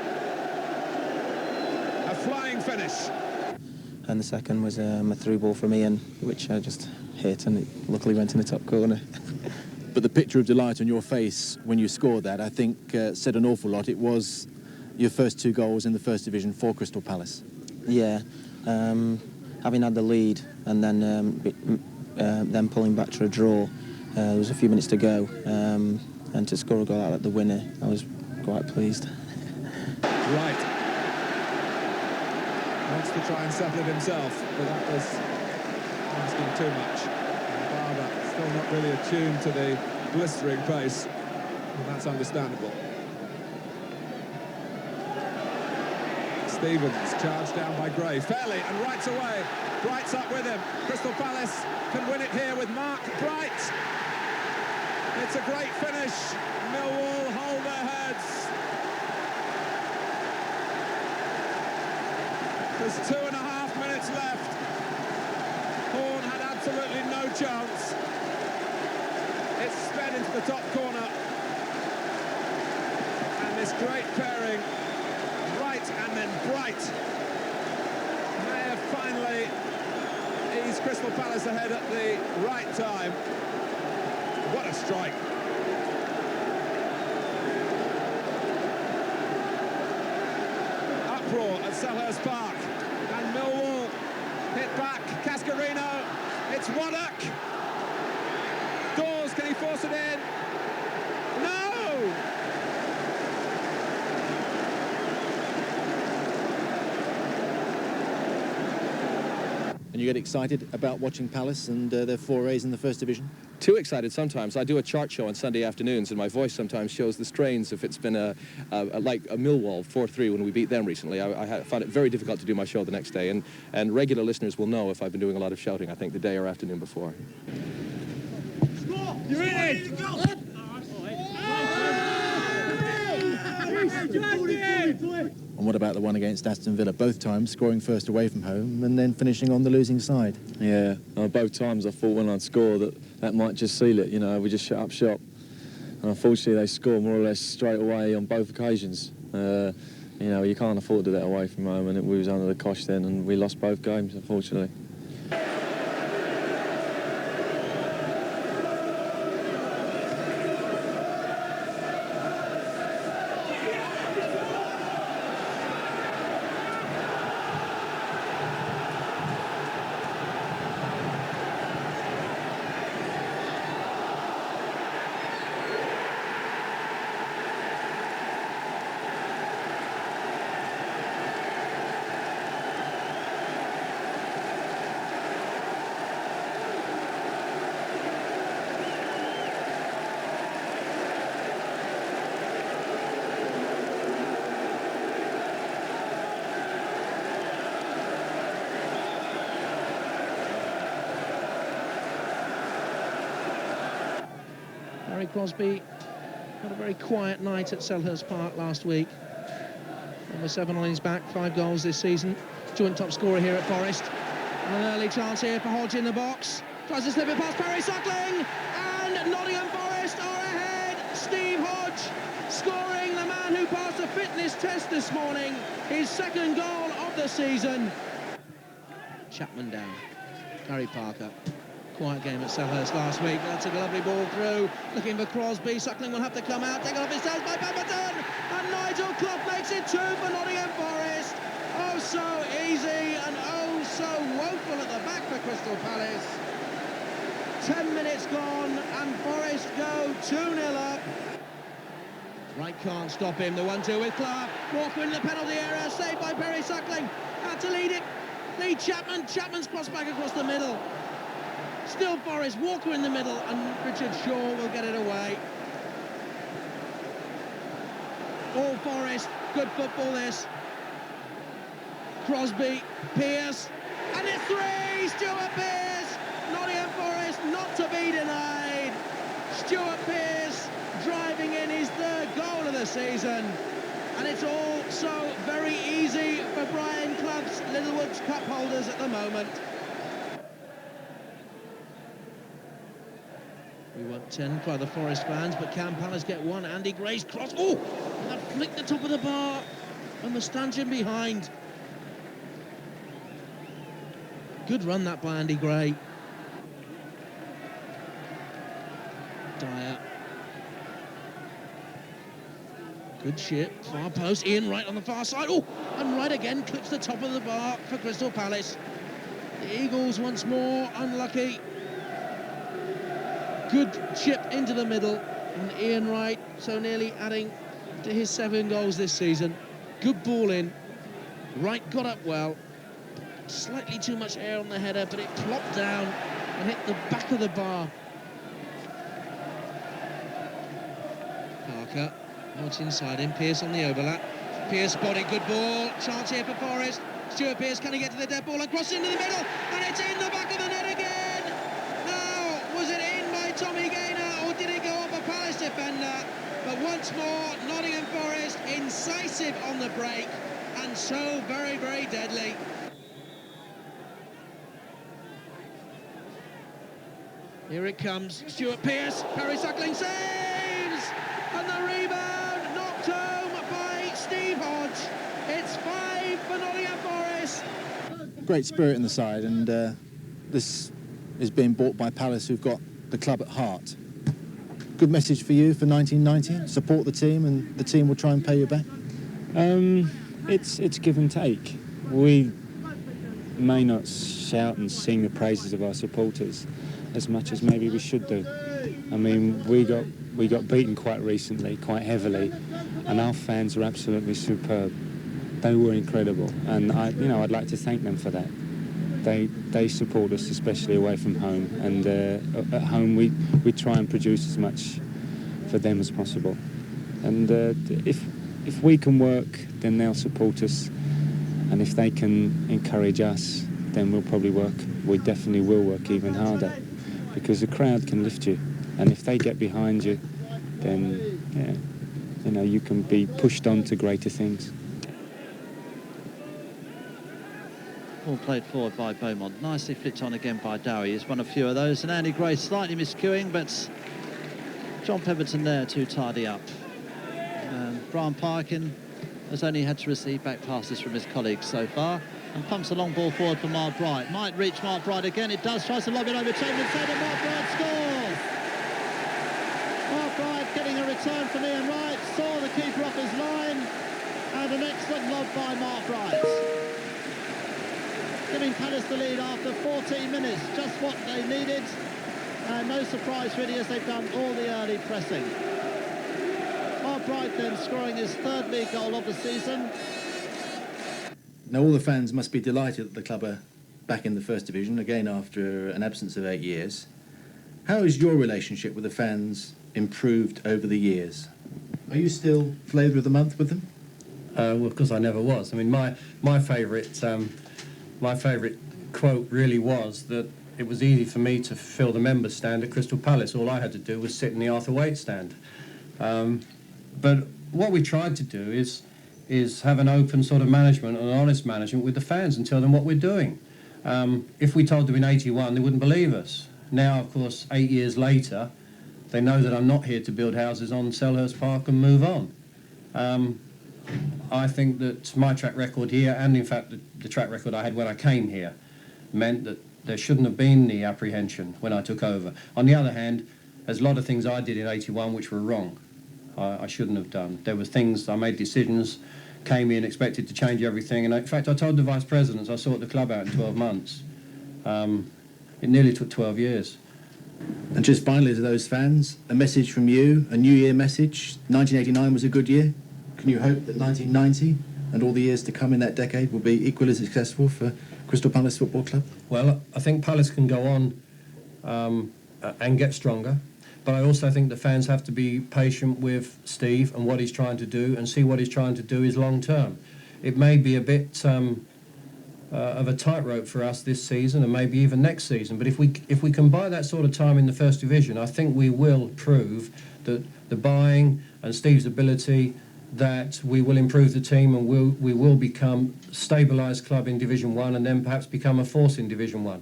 A flying finish. And the second was a through ball from Ian, which I just hit, and it luckily went in the top corner. But the picture of delight on your face when you scored that, I think, said an awful lot. It was your first 2 goals in the First Division for Crystal Palace. Yeah, having had the lead and then pulling back to a draw, there was a few minutes to go, and to score a goal out at the winner, I was quite pleased. Right. Wants to try and settle it himself, but that was asking too much. And Barber still not really attuned to the blistering pace, and that's understandable. Stevens charged down by Gray, fairly, and rights away. Bright's up with him. Crystal Palace can win it here with Mark Bright. It's a great finish. Millwall hold their heads. There's 2.5 minutes left. Horn had absolutely no chance. It's sped into the top corner. And this great pairing, Bright and then Bright, may have finally eased Crystal Palace ahead at the right time. What a strike. Uproar at Selhurst Park. And Millwall hit back. Cascarino. It's Waddock. Dawes, can he force it in? No! And you get excited about watching Palace and their forays in the First Division? Too excited sometimes. I do a chart show on Sunday afternoons, and my voice sometimes shows the strains if it's been like a Millwall 4-3 when we beat them recently. I found it very difficult to do my show the next day, and regular listeners will know if I've been doing a lot of shouting, I think, the day or afternoon before. You're in it! And what about the one against Aston Villa? Both times scoring first away from home and then finishing on the losing side. Yeah, both times I thought when I'd score that might just seal it, you know, we just shut up shop. And unfortunately they scored more or less straight away on both occasions. You know, you can't afford to do that away from home, and we was under the cosh then, and we lost both games, unfortunately. Harry Crosby had a very quiet night at Selhurst Park last week. Number 7 on his back, 5 goals this season. Joint top scorer here at Forest. And an early chance here for Hodge in the box. Tries to slip it past Perry Suckling. And Nottingham Forest are ahead. Steve Hodge scoring, the man who passed a fitness test this morning. His 2nd goal of the season. Chapman down. Gary Parker. Quiet game at Selhurst last week. That took a lovely ball through. Looking for Crosby. Suckling will have to come out. Taken off his tails by Pemberton. And Nigel Clough makes it 2 for Nottingham Forest. Oh, so easy and oh, so woeful at the back for Crystal Palace. 10 minutes gone and Forest go 2-0 up. Wright can't stop him. The 1-2 with Clough. Walker in the penalty area. Saved by Perry Suckling. Had to lead it. Lead Chapman. Chapman's crossed back across the middle. Still Forest, Walker in the middle, and Richard Shaw will get it away. All Forest, good football this. Crosby, Pearce, and it's 3! Stuart Pearce! Nottingham Forest not to be denied. Stuart Pearce driving in his 3rd goal of the season. And it's all so very easy for Brian Clough's Littlewood's cup holders at the moment. We want 10 by the Forest fans, but can Palace get one? Andy Gray's cross. Oh! And that flicked the top of the bar. And the stanchion behind. Good run that by Andy Gray. Dyer. Good chip. Far post. Ian Wright on the far side. Oh! And Wright again clips the top of the bar for Crystal Palace. The Eagles once more unlucky. Good chip into the middle, and Ian Wright so nearly adding to his 7 goals this season. Good ball in. Wright got up well. Slightly too much air on the header, but it plopped down and hit the back of the bar. Parker, what's inside him? Pearce on the overlap. Pearce spotted, good ball. Chance here for Forest. Stuart Pearce, can he get to the dead ball and cross into the middle? And it's in the back of the net again. Was it in by Tommy Gaynor, or did it go off a Palace defender? But once more, Nottingham Forest incisive on the break, and so very, very deadly. Here it comes, Stuart Pearce, Perry Suckling saves! And the rebound knocked home by Steve Hodge. It's 5 for Nottingham Forest. Great spirit in the side, and this is being bought by Palace, who've got the club at heart. Good message for you for 1990. Support the team, and the team will try and pay you back. It's give and take. We may not shout and sing the praises of our supporters as much as maybe we should do. I mean, we got beaten quite recently, quite heavily, and our fans were absolutely superb. They were incredible, and I'd like to thank them for that. They support us, especially away from home, and at home we try and produce as much for them as possible. And if we can work, then they'll support us, and if they can encourage us, then we'll probably work. We definitely will work even harder, because the crowd can lift you, and if they get behind you, then you can be pushed on to greater things. Ball played forward by Beaumont. Nicely flicked on again by Dowie. He's won a few of those. And Andy Gray slightly miscuing, but John Pemberton there to tidy up. And Brian Parkin has only had to receive back passes from his colleagues so far, and pumps a long ball forward for Mark Bright. Might reach Mark Bright again. It does. Tries to lob it over Chamberlain, and Mark Bright scores. Mark Bright getting a return from Ian Wright, saw the keeper off his line, and an excellent lob by Mark Bright, giving Palace the lead after 14 minutes, just what they needed, and no surprise really, as they've done all the early pressing. Mark Bright then scoring his third league goal of the season. Now all the fans must be delighted that the club are back in the First Division, again after an absence of 8 years. How has your relationship with the fans improved over the years? Are you still flavour of the month with them? Well, of course I never was. I mean, my favourite quote really was that it was easy for me to fill the members' stand at Crystal Palace. All I had to do was sit in the Arthur Waite stand. But what we tried to do is have an open sort of management, an honest management with the fans, and tell them what we're doing. If we told them in '81, they wouldn't believe us. Now, of course, 8 years later, they know that I'm not here to build houses on Selhurst Park and move on. I think that my track record here, and in fact the track record I had when I came here, meant that there shouldn't have been the apprehension when I took over. On the other hand, there's a lot of things I did in '81 which were wrong. I shouldn't have done. There were things, I made decisions, came in, expected to change everything, and in fact I told the vice presidents I sought the club out in 12 months. It nearly took 12 years. And just finally to those fans, a message from you, a New Year message. 1989 was a good year. Can you hope that 1990 and all the years to come in that decade will be equally successful for Crystal Palace Football Club? Well, I think Palace can go on and get stronger, but I also think the fans have to be patient with Steve and what he's trying to do, and see what he's trying to do is long term. It may be a bit of a tightrope for us this season, and maybe even next season, but if we can buy that sort of time in the First Division, I think we will prove that the buying and Steve's ability, that we will improve the team, and we will become a stabilised club in Division 1, and then perhaps become a force in Division 1.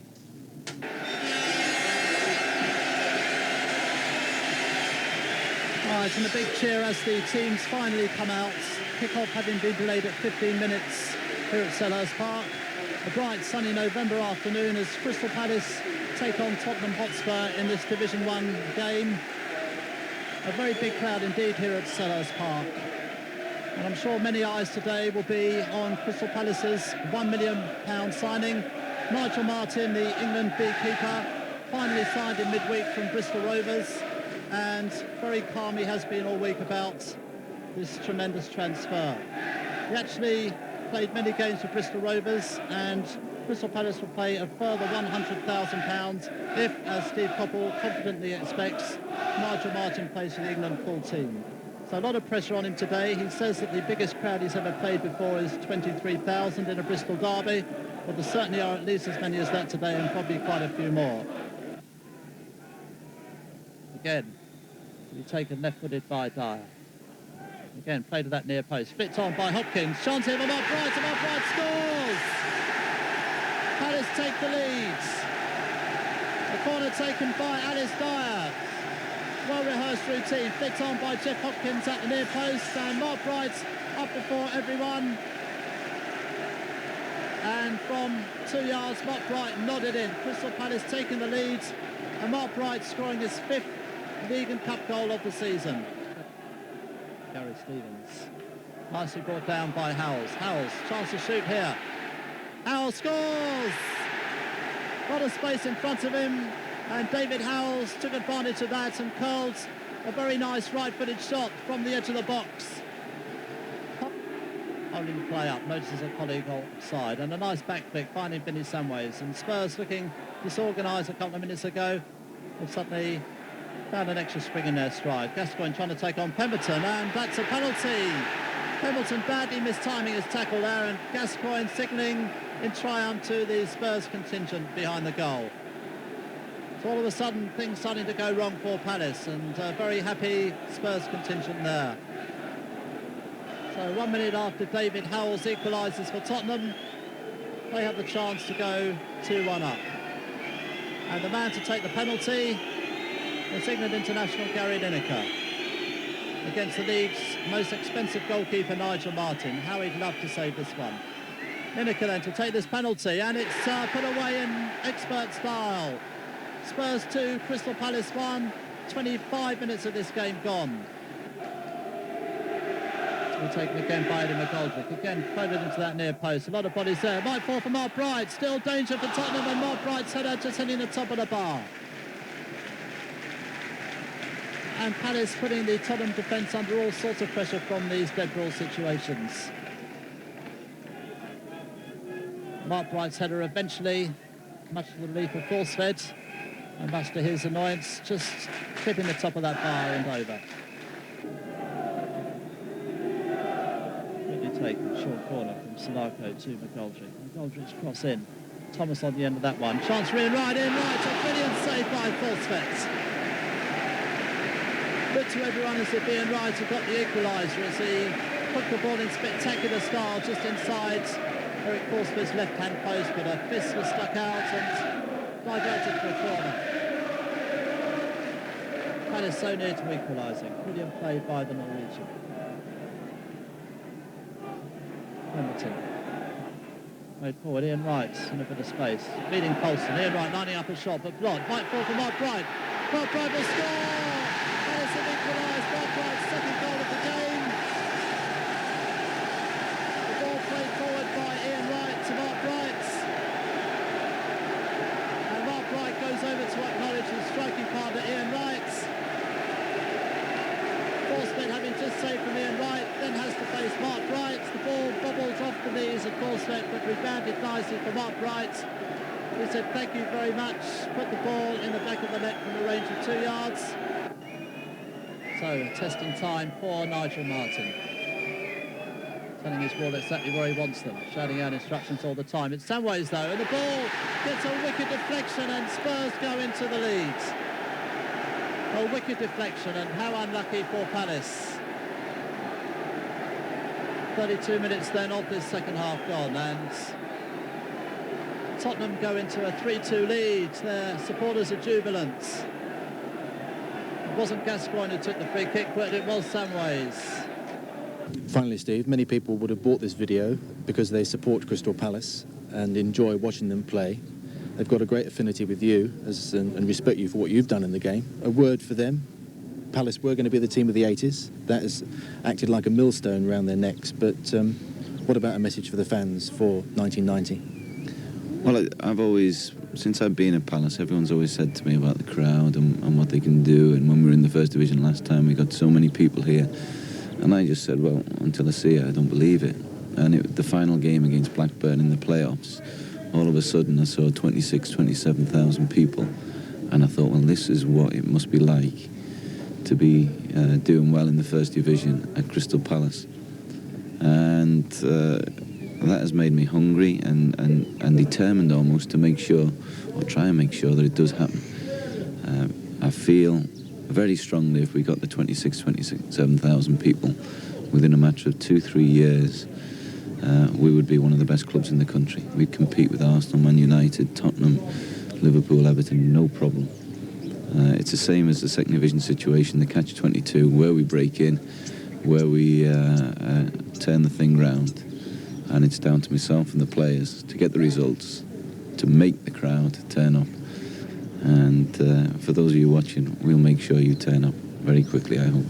Right, and a big cheer as the teams finally come out. Kick-off having been delayed at 15 minutes here at Selhurst Park. A bright sunny November afternoon as Crystal Palace take on Tottenham Hotspur in this Division 1 game. A very big crowd indeed here at Selhurst Park. And I'm sure many eyes today will be on Crystal Palace's £1 million signing. Nigel Martin, the England beekeeper, finally signed in midweek from Bristol Rovers, and very calm he has been all week about this tremendous transfer. He actually played many games for Bristol Rovers, and Crystal Palace will pay a further £100,000 if, as Steve Coppell confidently expects, Nigel Martin plays for the England full team. So a lot of pressure on him today. He says that the biggest crowd he's ever played before is 23,000 in a Bristol derby. Well, there certainly are at least as many as that today, and probably quite a few more. Again, to be taken left-footed by Dyer. Again, played to that near post. Flicked on by Hopkins. Chance here for Mark Bright, and Mark Bright scores! Palace take the lead. The corner taken by Alice Dyer. Well-rehearsed routine, flicked on by Jeff Hopkins at the near post, and Mark Bright up before everyone. And from 2 yards, Mark Bright nodded in. Crystal Palace taking the lead, and Mark Bright scoring his 5th League and Cup goal of the season. Gary Stevens, nicely brought down by Howells. Howells, chance to shoot here. Howells scores! A lot of space in front of him, and David Howells took advantage of that and curled a very nice right-footed shot from the edge of the box. Holding the play up, notices a colleague offside, and a nice back flick finding Vinny Samways. And Spurs, looking disorganised a couple of minutes ago, have suddenly found an extra spring in their stride. Gascoigne trying to take on Pemberton, and that's a penalty. Pemberton badly mistiming his tackle there, and Gascoigne signalling in triumph to the Spurs contingent behind the goal. So all of a sudden, things starting to go wrong for Palace, and a very happy Spurs contingent there. So 1 minute after David Howells equalises for Tottenham, they have the chance to go 2-1 up. And the man to take the penalty is England international Gary Lineker. against the league's most expensive goalkeeper, Nigel Martin. How he'd love to save this one. Lineker then to take this penalty, and it's put away in expert style. Spurs 2, Crystal Palace 1, 25 minutes of this game gone. We're taken again by Eddie McGoldrick. Again, floated into that near post. A lot of bodies there. Might fall for Mark Bright. Still danger for Tottenham, and Mark Bright's header just hitting the top of the bar. And Palace putting the Tottenham defence under all sorts of pressure from these dead ball situations. Mark Bright's header eventually, much to the relief of Forsfed, and much to his annoyance, just clipping the top of that bar and over. Really take the short corner from Salako to McGoldrick. McGoldrick's cross in. Thomas on the end of that one. Chance for Ian Wright, a brilliant save by Forsfed. Good to everyone as if Ian Wright had got the equaliser as he put the ball in spectacular style just inside Eric Forsford's left-hand post, but a fist was stuck out and diverted to a corner. Palace so near to equalising. Brilliant play by the Norwegian. Pemberton. Made forward, Ian Wright in a bit of space. Leading Polson. Ian Wright lining up a shot, but blocked. Might fall for Mark Bright. Mark Bright will score! Palace have equalised. Mark Bright's second goal of the game. The ball played forward by Ian Wright to Mark Bright. And Mark Bright goes over to acknowledge his striking partner Ian Wright. Forsford, having just saved from Ian Wright, then has to face Mark Bright. The ball bobbles off the knees of Forsford, but rebounded nicely for Mark Bright. He said thank you very much, put the ball in the back of the net from a range of 2 yards. So, testing time for Nigel Martin. Telling his ball exactly where he wants them, shouting out instructions all the time. It's Samways though, and the ball gets a wicked deflection and Spurs go into the lead. A wicked deflection, and how unlucky for Palace. 32 minutes then of this second half gone, and Tottenham go into a 3-2 lead. Their supporters are jubilant. It wasn't Gascoigne who took the free kick, but it was Samways. Finally, Steve, many people would have bought this video because they support Crystal Palace and enjoy watching them play. They've got a great affinity with you and respect you for what you've done in the game. A word for them. Palace were going to be the team of the 80s. That has acted like a millstone around their necks. But what about a message for the fans for 1990? Well, I've always, since I've been at Palace, everyone's always said to me about the crowd and what they can do. And when we were in the First Division last time, we got so many people here. And I just said, well, until I see it, I don't believe it. And the final game against Blackburn in the playoffs, all of a sudden I saw 27,000 people. And I thought, well, this is what it must be like to be doing well in the First Division at Crystal Palace. And that has made me hungry and determined almost to make sure, or try and make sure that it does happen. I feel very strongly if we got the 27,000 people within a matter of 2-3 years, we would be one of the best clubs in the country. We'd compete with Arsenal, Man United, Tottenham, Liverpool, Everton, no problem. It's the same as the second division situation, the catch-22, where we break in, where we turn the thing round. And it's down to myself and the players to get the results, to make the crowd turn up. And for those of you watching, we'll make sure you turn up very quickly, I hope.